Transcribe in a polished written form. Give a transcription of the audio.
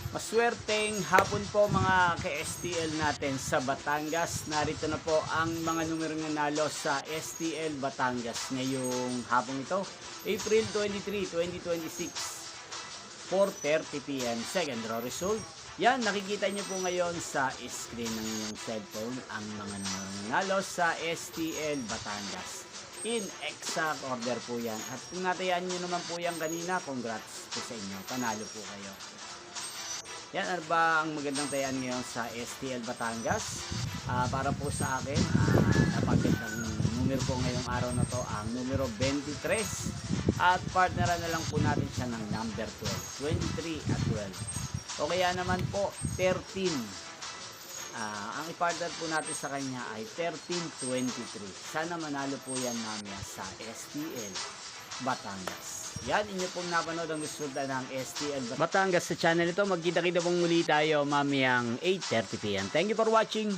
Maswerteng hapon po mga ka-STL natin sa Batangas. Narito na po ang mga numero nanalo sa STL Batangas ngayong hapon ito, April 23, 2026, 4:30 PM. Second draw result. Yan, nakikita nyo po ngayon sa screen ng inyong cellphone ang mga numero nanalo sa STL Batangas. In exact order po yan. At kung natayaan nyo naman po yan kanina, congrats po sa inyo. Panalo po kayo. Yan, ano ba ang magandang tayaan ngayon sa STL Batangas? Para po sa akin, napagandang numero po ngayong araw na to ang numero 23 at partneran na lang po natin siya ng number 12, 23 at 12. O kaya naman po 13. Ang i-partner po natin sa kanya ay 1323. Sana manalo po yan mamaya sa STL Batangas. Yan, inyo pong napanood ang resulta ng STL Batangas sa channel ito. Magkita-kita pong muli tayo mamayang 8:30 PM. Thank you for watching.